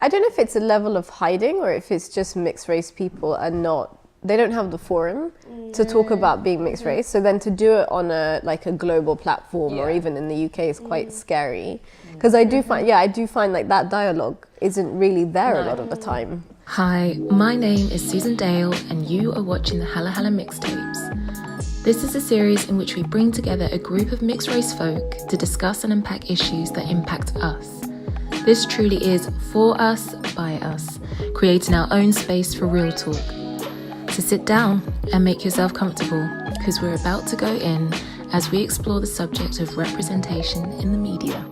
I don't know if it's a level of hiding or if it's just mixed race people are not, they don't have the forum to talk about being mixed race. So then to do it on a global platform or even in the UK is quite scary. Because I do find like that dialogue isn't really there a lot of the time. Hi, my name is Susan Dale and you are watching the HaluHalo Mixtapes. This is a series in which we bring together a group of mixed race folk to discuss and unpack issues that impact us. This truly is for us, by us, creating our own space for real talk. So sit down and make yourself comfortable because we're about to go in as we explore the subject of representation in the media.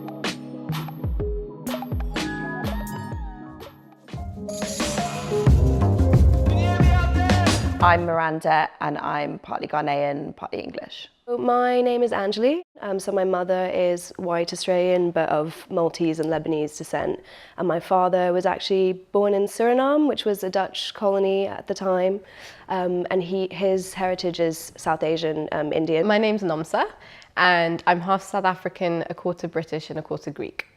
I'm Miranda and I'm partly Ghanaian, partly English. My name is Anjali. So my mother is white Australian but of Maltese and Lebanese descent. And my father was actually born in Suriname, which was a Dutch colony at the time. And his heritage is South Asian, Indian. My name's Nomsa and I'm half South African, a quarter British and a quarter Greek.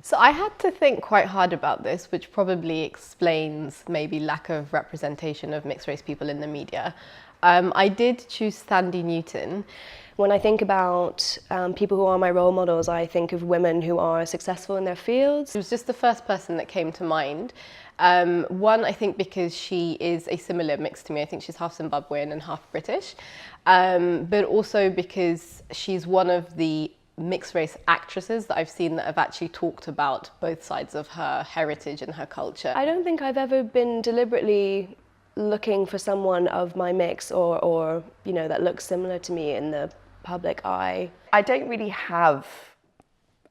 So I had to think quite hard about this, which probably explains maybe lack of representation of mixed race people in the media. I did choose Thandie Newton. When I think about people who are my role models, I think of women who are successful in their fields. It was just the first person that came to mind. One, I think because she is a similar mix to me. I think she's half Zimbabwean and half British. But also because she's one of the mixed race actresses that I've seen that have actually talked about both sides of her heritage and her culture. I don't think I've ever been deliberately looking for someone of my mix or you know, that looks similar to me in the public eye. I don't really have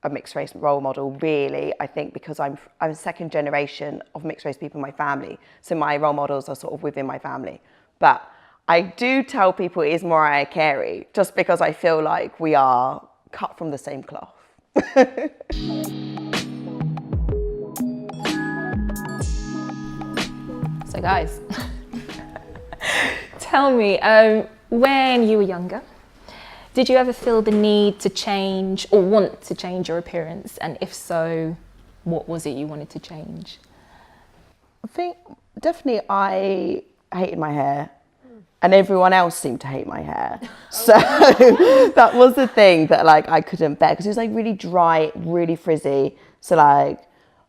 a mixed race role model really, I think because I'm a second generation of mixed race people in my family. So my role models are sort of within my family. But I do tell people it is Mariah Carey just because I feel like we are cut from the same cloth. So guys, tell me, when you were younger, did you ever feel the need to change or want to change your appearance? And if so, what was it you wanted to change? I think definitely I hated my hair. And everyone else seemed to hate my hair. So that was the thing that like I couldn't bear because it was like really dry, really frizzy. So like,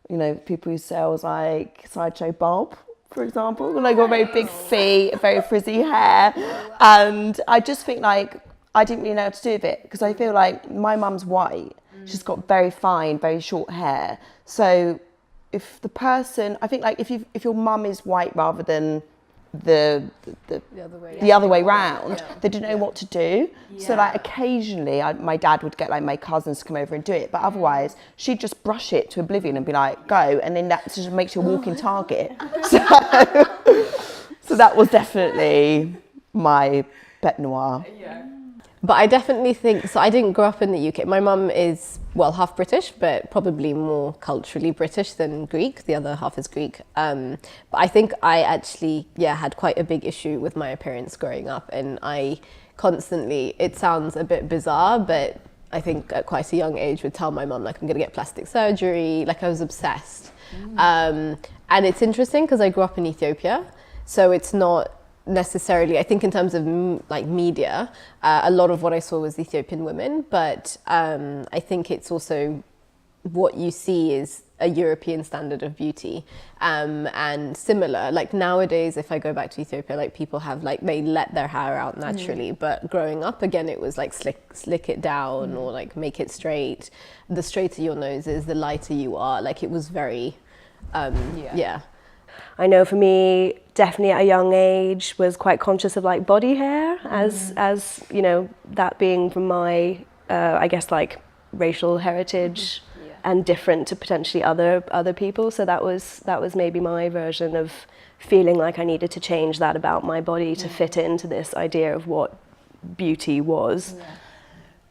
you know, people who say I was like Sideshow Bob, for example, when I got very big feet, very frizzy hair. And I just think like, I didn't really know how to do with it because I feel like my mum's white. She's got very fine, very short hair. So if the person, I think like if your mum is white rather than the other way round, they didn't know what to do. So like occasionally my dad would get like my cousins to come over and do it, but otherwise she'd just brush it to oblivion and be like, go, and then that just makes you a walking target. So that was definitely my bête noire. But I definitely think, so I didn't grow up in the UK. My mum is, well, half British, but probably more culturally British than Greek. The other half is Greek. But I think I actually, had quite a big issue with my appearance growing up. And I constantly, it sounds a bit bizarre, but I think at quite a young age would tell my mum, like, I'm going to get plastic surgery. Like, I was obsessed. And it's interesting because I grew up in Ethiopia. So it's not necessarily, I think in terms of like media, a lot of what I saw was Ethiopian women, but I think it's also what you see is a European standard of beauty, and similar, like nowadays if I go back to Ethiopia, like people have like, they let their hair out naturally, but growing up again it was like slick it down or like make it straight. The straighter your nose is, the lighter you are. Like it was very I know for me, definitely at a young age, was quite conscious of like body hair as you know, that being from my, I guess like racial heritage and different to potentially other people. So that was maybe my version of feeling like I needed to change that about my body to fit into this idea of what beauty was.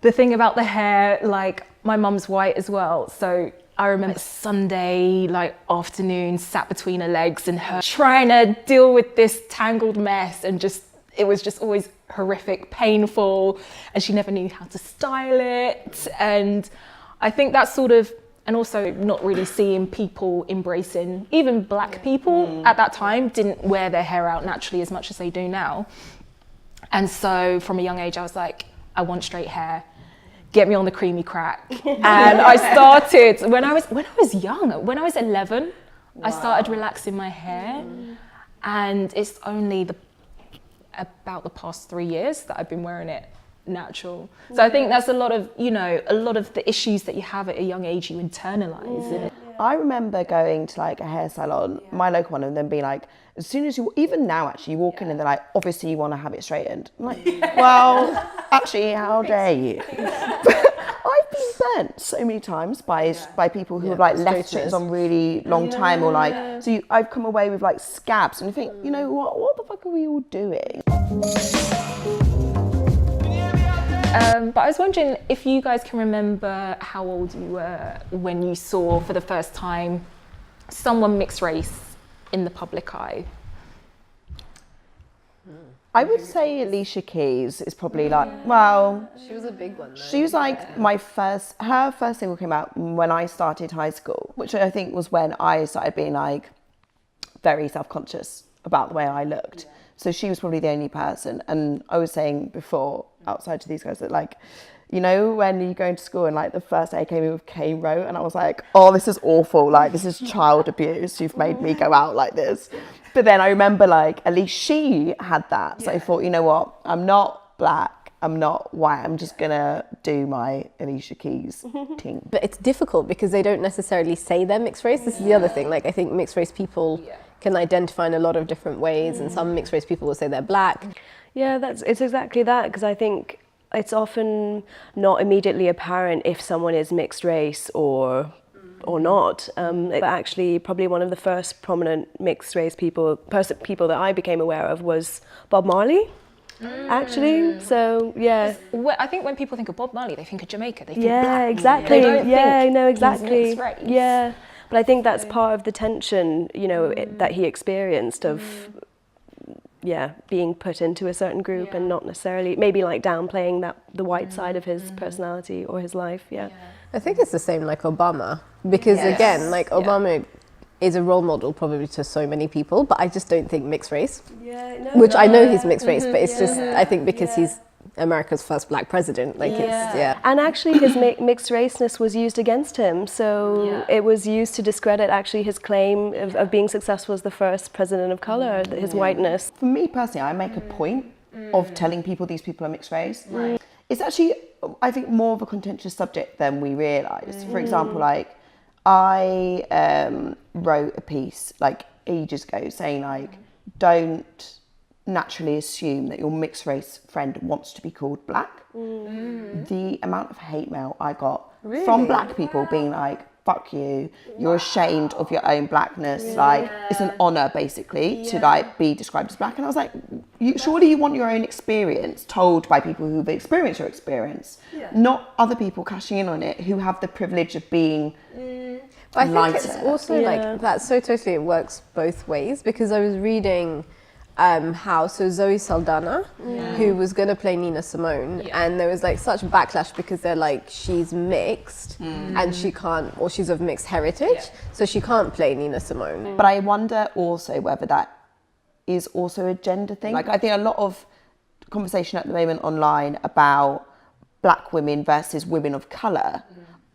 The thing about the hair, like my mum's white as well, so I remember Sunday like afternoon, sat between her legs and her trying to deal with this tangled mess, and it was just always horrific, painful, and she never knew how to style it. And I think that's sort of, and also not really seeing people embracing, even black people at that time didn't wear their hair out naturally as much as they do now. And so from a young age, I was like, I want straight hair. Get me on the creamy crack. And I started, when I was young, when I was 11, I started relaxing my hair. And it's only about the past 3 years that I've been wearing it natural. So I think that's a lot of, a lot of the issues that you have at a young age, you internalize. I remember going to like a hair salon, my local one, and then being like, as soon as you, even now actually, you walk in and they're like, obviously you want to have it straightened. I'm like, well, actually, how dare you? But I've been burnt so many times by people who have like left straighteners on really long time, or like, so I've come away with like scabs, and you think, you know what the fuck are we all doing? But I was wondering if you guys can remember how old you were when you saw for the first time someone mixed race in the public eye. I would say Alicia Keys is probably like, well, She was a big one, though. she was like her first single came out when I started high school, which I think was when I started being like very self-conscious about the way I looked. So she was probably the only person. And I was saying before, outside to these guys, that like, when you go into school and like the first day I came in with cane row, and I was like, oh, this is awful. Like, this is child abuse. You've made me go out like this. But then I remember like, at least she had that. So I thought, you know what? I'm not black. I'm not white. I'm just going to do my Alicia Keys thing. But it's difficult because they don't necessarily say they're mixed race. This is the other thing. Like, I think mixed race people can identify in a lot of different ways, and some mixed race people will say they're black. Yeah, it's exactly that, because I think it's often not immediately apparent if someone is mixed race or not. But actually, probably one of the first prominent mixed race people that I became aware of was Bob Marley. Actually, so yeah. I think when people think of Bob Marley, they think of Jamaica. They think Yeah, black. exactly. They don't think exactly. he's mixed race. Yeah, but I think that's part of the tension, that he experienced of, being put into a certain group and not necessarily maybe like downplaying the white side of his personality or his life. Yeah. I think it's the same like Obama, because again, like Obama is a role model probably to so many people, but I just don't think mixed race. Which I know he's mixed race, but it's just, I think because he's America's first black president, like And actually his mixed raceness was used against him, so it was used to discredit actually his claim of being successful as the first president of colour, his whiteness. For me personally, I make a point of telling people these people are mixed race. It's actually, I think, more of a contentious subject than we realise. For example, like, I wrote a piece like ages ago saying like, don't naturally assume that your mixed race friend wants to be called black. The amount of hate mail I got from black people being like, fuck you, you're ashamed of your own blackness, like it's an honour basically to like be described as black. And I was like, surely you want your own experience told by people who've experienced your experience, not other people cashing in on it who have the privilege of being But I think lighter. it's also like that, so totally it works both ways, because I was reading so Zoe Saldana, who was going to play Nina Simone, and there was like such backlash because they're like, she's mixed and she can't, or she's of mixed heritage, so she can't play Nina Simone. But I wonder also whether that is also a gender thing. Like, I think a lot of conversation at the moment online about black women versus women of colour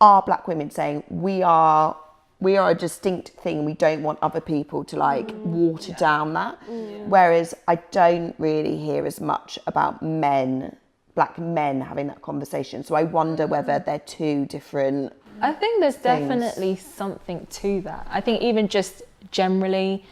are black women saying we are a distinct thing, we don't want other people to like water down that. Whereas I don't really hear as much about black men having that conversation. So I wonder whether they're two different I think there's things. definitely something to that. I think even just generally,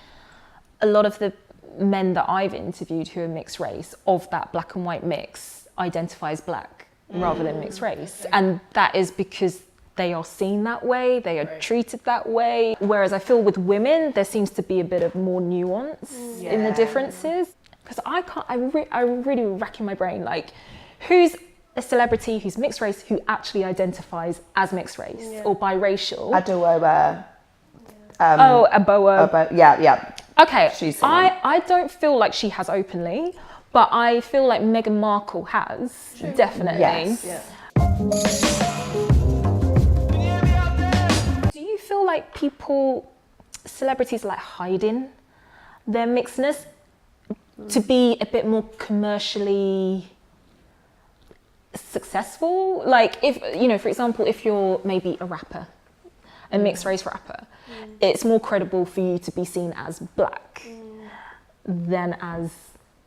a lot of the men that I've interviewed who are mixed race, of that black and white mix, identify as black rather than mixed race. And that is because they are seen that way, they are treated that way. Whereas I feel with women, there seems to be a bit of more nuance in the differences. Because I really racking my brain, like, who's a celebrity who's mixed race who actually identifies as mixed race or biracial? Adowa. Aboa. Yeah. Okay, She's I don't feel like she has openly, but I feel like Meghan Markle has, definitely. Yes. like celebrities like hiding their mixedness to be a bit more commercially successful. Like if, you know, for example, if you're maybe a rapper, a mixed race rapper, it's more credible for you to be seen as black than as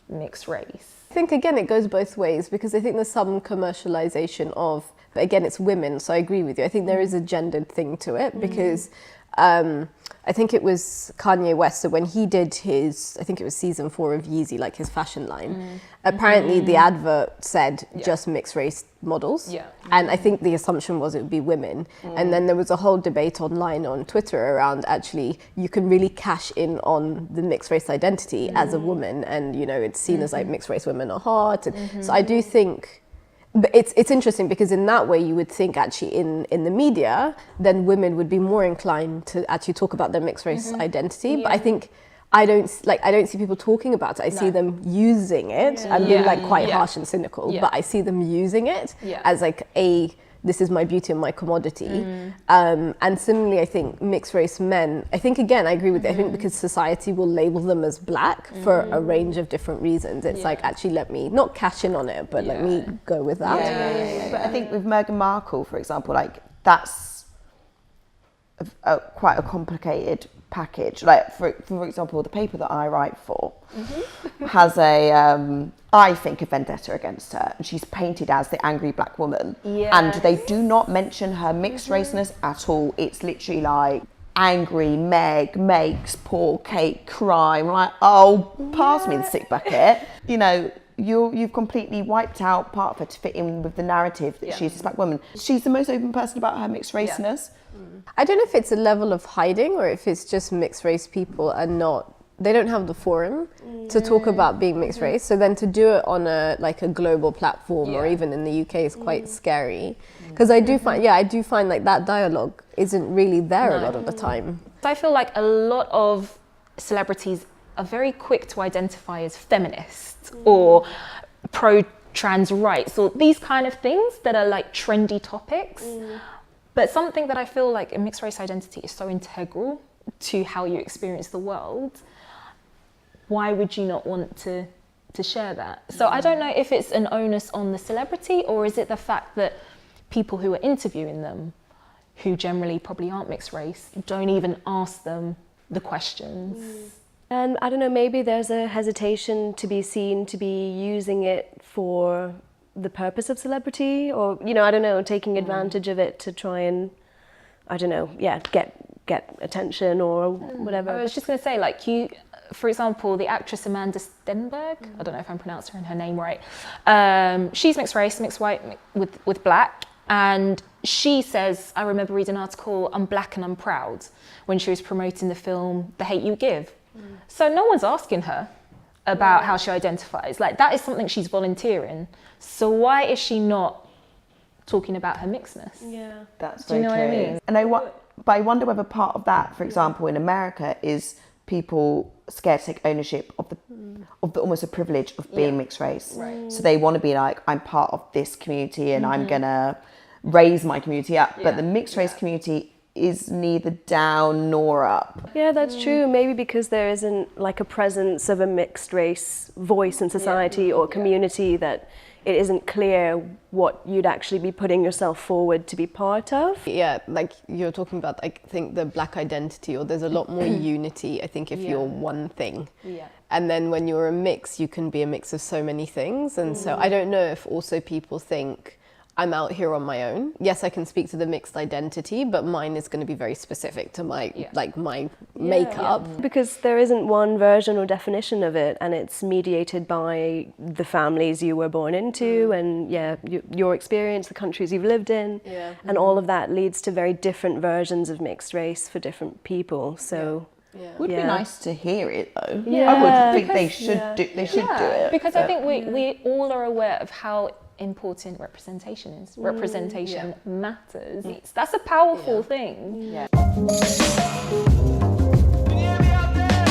mixed race. I think again it goes both ways, because I think there's some commercialization of, but again it's women, so I agree with you. I think there is a gendered thing to it, because I think it was Kanye West, so when he did his, I think it was season 4 of Yeezy, like his fashion line, apparently the advert said just mixed race models. And I think the assumption was it would be women. And then there was a whole debate online on Twitter around actually you can really cash in on the mixed race identity as a woman, and you know, it's seen as like mixed race women are hot. And so I do think, but it's interesting because in that way you would think actually in the media then women would be more inclined to actually talk about their mixed race identity. But I think I don't see people talking about it. I see them using it and being like quite harsh and cynical, but I see them using it as like this is my beauty and my commodity. And similarly, I think mixed race men, I think again, I agree with it. I think because society will label them as black for a range of different reasons. It's like, actually, let me not cash in on it, but let me go with that. But I think with Meghan Markle, for example, like that's quite a complicated package. Like for example, the paper that I write for has a I think a vendetta against her, and she's painted as the angry black woman, and they do not mention her mixed raceness at all. It's literally like angry Meg makes poor Kate cry. I'm like, oh, pass me the sick bucket. You know, you've completely wiped out part of her to fit in with the narrative that she's this black woman. She's the most open person about her mixed raceness. I don't know if it's a level of hiding or if it's just mixed race people are not, they don't have the forum to talk about being mixed race. So then to do it on a global platform or even in the UK is quite scary. Because I do find like that dialogue isn't really there a lot of the time. So I feel like a lot of celebrities are very quick to identify as feminists or pro-trans rights or these kind of things that are like trendy topics. But something that I feel like a mixed race identity is so integral to how you experience the world, why would you not want to share that? So I don't know if it's an onus on the celebrity, or is it the fact that people who are interviewing them, who generally probably aren't mixed race, don't even ask them the questions. And I don't know, maybe there's a hesitation to be seen to be using it for the purpose of celebrity, or, you know, I don't know, taking advantage of it to try and, I don't know, get attention or whatever. I was just going to say, like, for example, the actress Amanda Stenberg, I don't know if I'm pronouncing her name right, she's mixed race, mixed white with black, and she says, I remember reading an article, I'm black and I'm proud, when she was promoting the film The Hate U Give. So no one's asking her about how she identifies. Like, that is something she's volunteering. So why is she not talking about her mixedness? Yeah. That's Do you very know true. what I mean? And but I wonder whether part of that, for example, in America, is people scared to take ownership of the almost a privilege of being mixed race. Right. So they want to be like, I'm part of this community and I'm gonna raise my community up. But the mixed race community is neither down nor up. Yeah, that's true. Maybe because there isn't like a presence of a mixed race voice in society or community, that it isn't clear what you'd actually be putting yourself forward to be part of. Yeah, like you're talking about, I think the black identity, or there's a lot more unity, I think, if you're one thing. Yeah. And then when you're a mix, you can be a mix of so many things. And so I don't know if also people think, I'm out here on my own. Yes, I can speak to the mixed identity, but mine is going to be very specific to my my makeup. Because there isn't one version or definition of it, and it's mediated by the families you were born into, and your experience, the countries you've lived in, and all of that leads to very different versions of mixed race for different people. So. Would be nice to hear it though. Yeah. I would think they should do it. Because I think we all are aware of how important representation is. Representation matters. That's a powerful thing.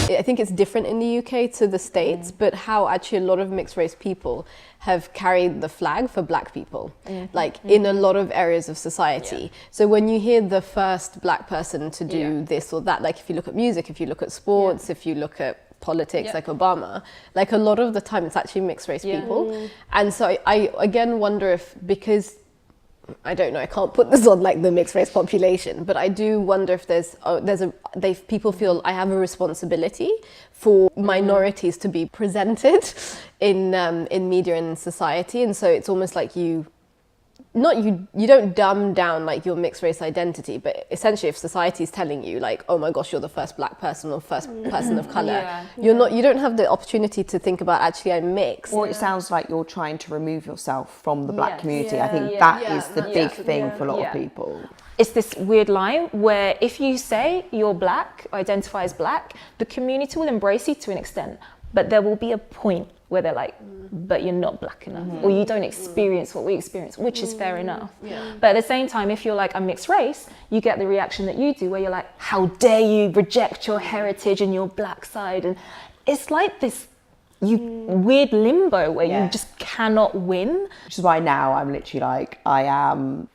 I think it's different in the UK to the States, but how actually a lot of mixed race people have carried the flag for black people, like in a lot of areas of society. So when you hear the first black person to do this or that, like if you look at music, if you look at sports, if you look at politics, like Obama, like a lot of the time it's actually mixed race people. And so I again wonder if, because I don't know, I can't put this on like the mixed race population, but I do wonder if people feel I have a responsibility for minorities to be presented in media and in society, and so it's almost like you don't dumb down like your mixed race identity, but essentially if society is telling you like, oh my gosh, you're the first black person or first person of color, you don't have the opportunity to think about actually I'm mixed. Or it sounds like you're trying to remove yourself from the black community. I think that is the big thing for a lot of people. It's this weird line where if you say you're black, identify as black, the community will embrace you to an extent, but there will be a point where they're like, but you're not black enough, or you don't experience what we experience, which is fair enough. But at the same time, if you're like, I'm mixed race, you get the reaction that you do, where you're like, how dare you reject your heritage and your black side? And it's like this weird limbo where you just cannot win. Which is why now I'm literally like, I am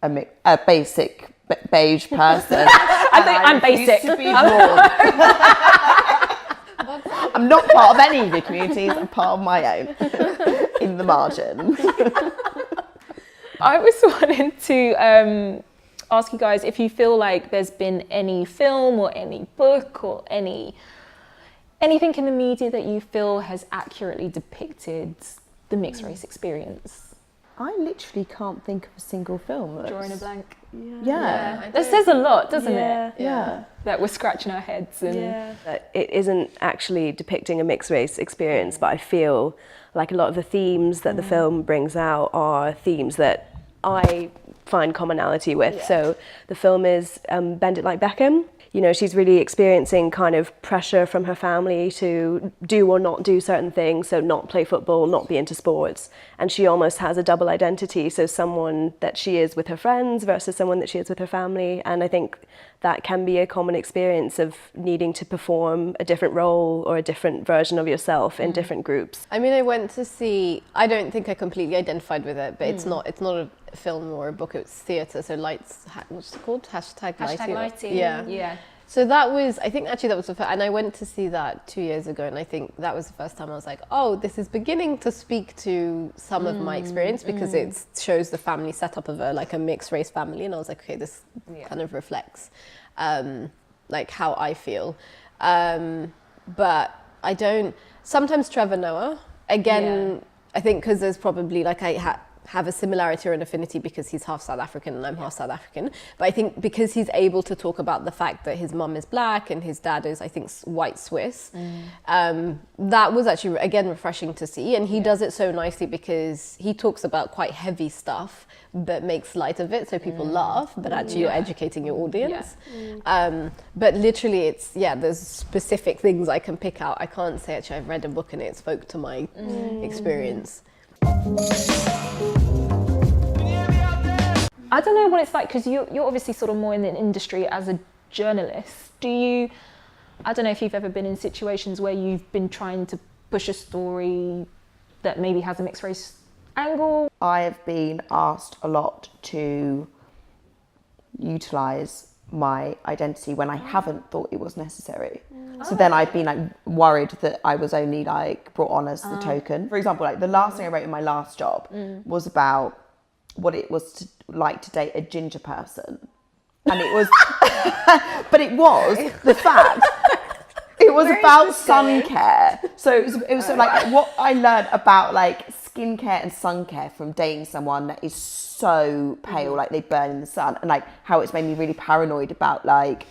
a basic beige person. I think I'm basic. To be I'm not part of any of the communities, I'm part of my own, in the margin. I was wanting to ask you guys if you feel like there's been any film or any book or anything in the media that you feel has accurately depicted the mixed race experience. I literally can't think of a single film. Drawing a blank. Yeah. That says a lot, doesn't it? Yeah. That we're scratching our heads. And It isn't actually depicting a mixed race experience, but I feel like a lot of the themes that the film brings out are themes that I find commonality with. So the film is Bend It Like Beckham. You know, she's really experiencing kind of pressure from her family to do or not do certain things, so not play football, not be into sports. And she almost has a double identity, so someone that she is with her friends versus someone that she is with her family. And I think that can be a common experience of needing to perform a different role or a different version of yourself in different groups. I mean, I went to see, I don't think I completely identified with it, but it's not a film or a book, it's theatre, so Lights, what's it called? #Lighty. Yeah. So that was, I think actually that was the first, and I went to see that 2 years ago, and I think that was the first time I was like, oh, this is beginning to speak to some of my experience, because it shows the family setup of a mixed race family, and I was like, okay, this kind of reflects like how I feel. But I don't, sometimes Trevor Noah, again, I think because there's probably like have a similarity or an affinity because he's half South African and I'm half South African. But I think because he's able to talk about the fact that his mum is black and his dad is, I think, white Swiss, that was actually, again, refreshing to see. And he does it so nicely because he talks about quite heavy stuff but makes light of it so people laugh, but actually you're educating your audience. But literally it's, there's specific things I can pick out. I can't say actually I've read a book and it spoke to my experience. I don't know what it's like, because you're obviously sort of more in the industry as a journalist. I don't know if you've ever been in situations where you've been trying to push a story that maybe has a mixed race angle. I have been asked a lot to utilise my identity when I haven't thought it was necessary. So then I've been like worried that I was only like brought on as the token. For example, like the last thing I wrote in my last job was about what it was like to date a ginger person. And it was, but it was the fact, it was about sun care. So it was sort of like what I learned about like skincare and sun care from dating someone that is so pale, like they burn in the sun, and like how it's made me really paranoid about like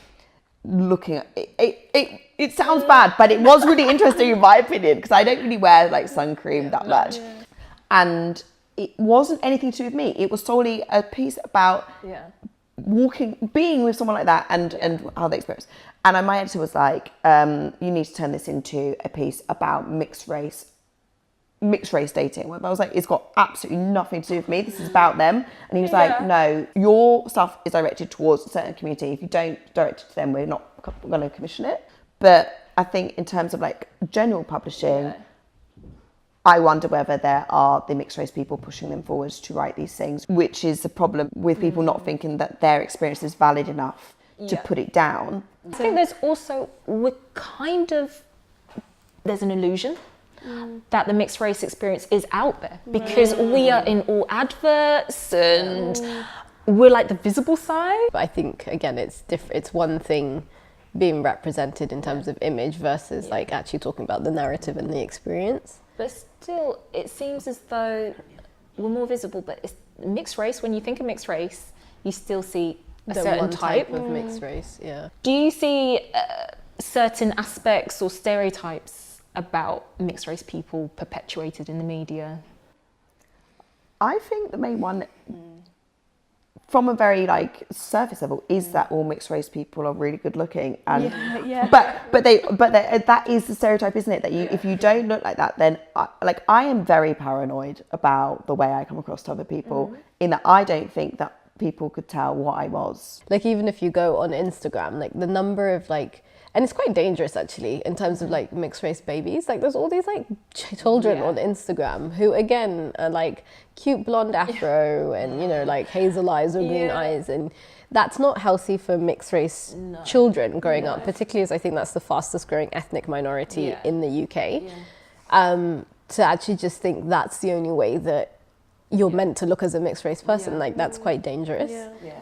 looking at it. It sounds bad, but it was really interesting in my opinion, because I don't really wear like sun cream that much. And it wasn't anything to do with me. It was solely a piece about being with someone like that and how they experience. And my editor was like, you need to turn this into a piece about mixed race dating. I was like, it's got absolutely nothing to do with me. This is about them. And he was like, no, your stuff is directed towards a certain community. If you don't direct it to them, we're not going to commission it. But I think in terms of like general publishing, I wonder whether there are the mixed race people pushing them forwards to write these things, which is a problem with people not thinking that their experience is valid enough to put it down. I think there's also, there's an illusion that the mixed race experience is out there because we are in all adverts and we're like the visible side. But I think, again, it's different. It's one thing being represented in terms of image versus like actually talking about the narrative and the experience. But still, it seems as though we're more visible, but it's mixed race. When you think of mixed race, you still see a certain one type of mixed race, Do you see certain aspects or stereotypes about mixed race people perpetuated in the media? I think the main one, from a very like surface level, is that all mixed race people are really good looking, and but that is the stereotype, isn't it? That you, if you don't look like that, then I am very paranoid about the way I come across to other people, in that I don't think that people could tell what I was. Like even if you go on Instagram, like the number of like, and it's quite dangerous actually in terms of like mixed race babies. Like there's all these like children on Instagram who again are like cute blonde afro and you know like hazel eyes or green eyes, and that's not healthy for mixed race children growing up, particularly as I think that's the fastest growing ethnic minority in the UK. To actually just think that's the only way that you're meant to look as a mixed race person, like that's quite dangerous.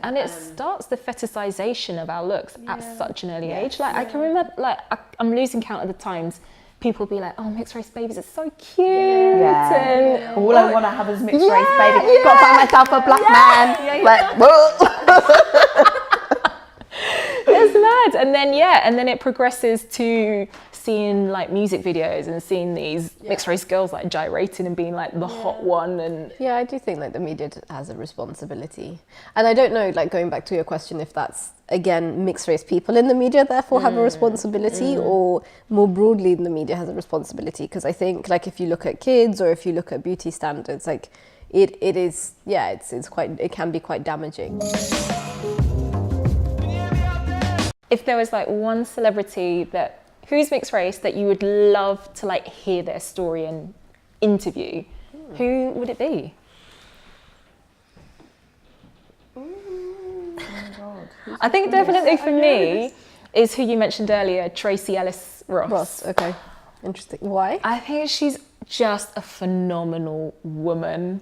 And it starts the fetishization of our looks at such an early age. Like I can remember, like I'm losing count of the times people be like, oh, mixed race babies, it's so cute. And all I want to have is mixed race baby. Got to find myself a black man. Like, it's mad. And then it progresses to seeing like music videos and seeing these mixed race girls like gyrating and being like the hot one. And I do think like the media has a responsibility, and I don't know, like going back to your question, if that's again mixed race people in the media therefore have a responsibility, or more broadly in the media has a responsibility, because I think like if you look at kids or if you look at beauty standards, like it is it can be quite damaging. If there was like one celebrity who's mixed race that you would love to like hear their story and interview, who would it be? I think definitely for me is who you mentioned earlier, Tracy Ellis Ross. Okay, interesting. Why? I think she's just a phenomenal woman.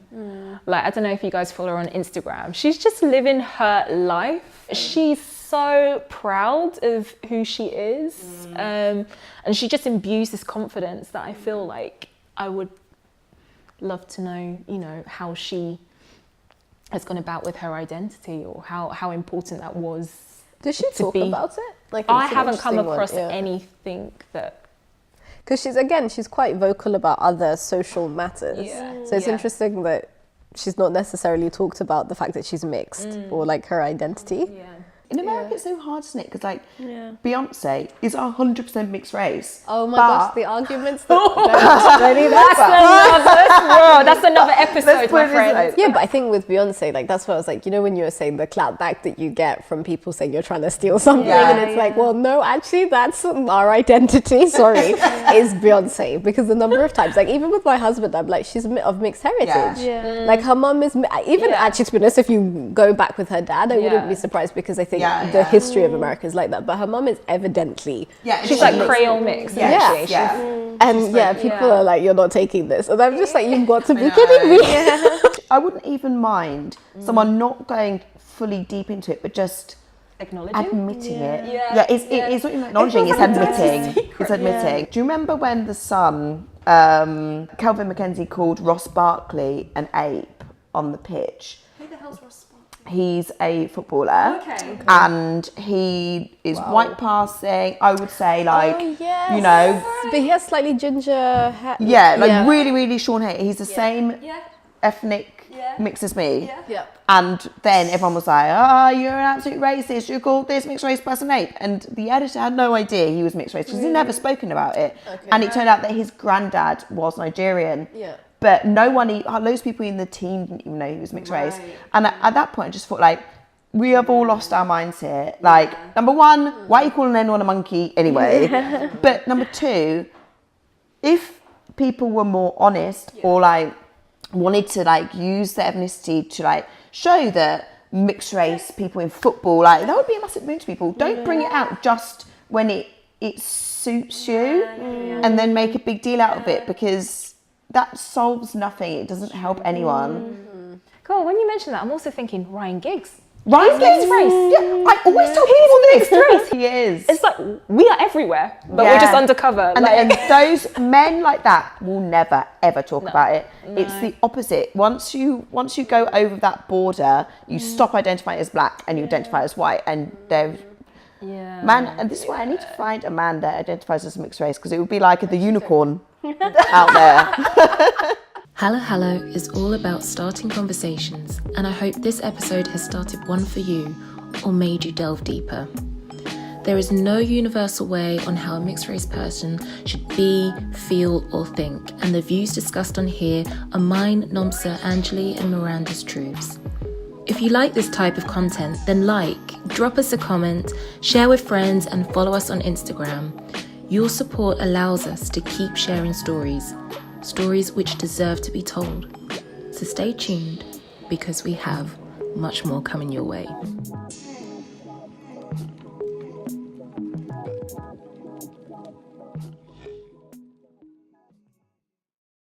Like I don't know if you guys follow her on Instagram. She's just living her life. She's so proud of who she is, and she just imbues this confidence that I feel like I would love to know, you know, how she has gone about with her identity, or how important that was. Does she talk about it? Like I haven't come across anything that. Because she's quite vocal about other social matters. So it's interesting that she's not necessarily talked about the fact that she's mixed or like her identity. In America, it's so hard, isn't it? Because like Beyonce is 100% mixed race. Oh my gosh, the arguments that that's another episode, my friend. Yeah, but I think with Beyonce, like that's what I was like, you know, when you were saying the clap back that you get from people saying you're trying to steal something, and it's like, well, no, actually, that's our identity. Sorry, is Beyonce, because the number of times, like even with my husband, I'm like, she's of mixed heritage. Like her mum is actually, to be honest, if you go back with her dad, I wouldn't be surprised, because I think the history of America is like that. But her mum is evidently she's like Creole mix. And people are like, you're not taking this, and I'm just like, you've got to be kidding me. I wouldn't even mind someone not going fully deep into it, but just admitting it. It's not even acknowledging, it's admitting. It's admitting. Do you remember when The Sun, Kelvin Mackenzie called Ross Barkley an ape on the pitch? Who the hell's Ross Barkley? He's a footballer, and he is white passing. I would say, like, you know, but he has slightly ginger hair. Really, really short hair. He's the same ethnic mix as me. And then everyone was like, "Oh, you're an absolute racist. You called this mixed race person ape." And the editor had no idea he was mixed race because he'd never spoken about it. And it turned out that his granddad was Nigerian. But loads of people in the team didn't even know he was mixed race. And at that point, I just thought, like, we have all lost our minds here. Like, number one, why are you calling anyone a monkey anyway? But number two, if people were more honest or like wanted to like use their ethnicity to like show that mixed race people in football, like that would be a massive boon to people. Don't bring it out just when it suits you and then make a big deal out of it, because that solves nothing. It doesn't help anyone. Cool. When you mention that, I'm also thinking Ryan Giggs. Ryan Giggs, yeah, I always tell people this. Race. He is. It's like we are everywhere, but we're just undercover. And those men like that will never ever talk about it. No. It's the opposite. Once you go over that border, you stop identifying as black and you identify as white, and they're and this is why I need to find a man that identifies as a mixed race, because it would be like the unicorn out there. HaluHalo is all about starting conversations, and I hope this episode has started one for you or made you delve deeper. There is no universal way on how a mixed race person should be, feel or think, and the views discussed on here are mine, Nomsa, Angeli and Miranda's truths. If you like this type of content, then drop us a comment, share with friends and follow us on Instagram. Your support allows us to keep sharing stories which deserve to be told. So stay tuned, because we have much more coming your way.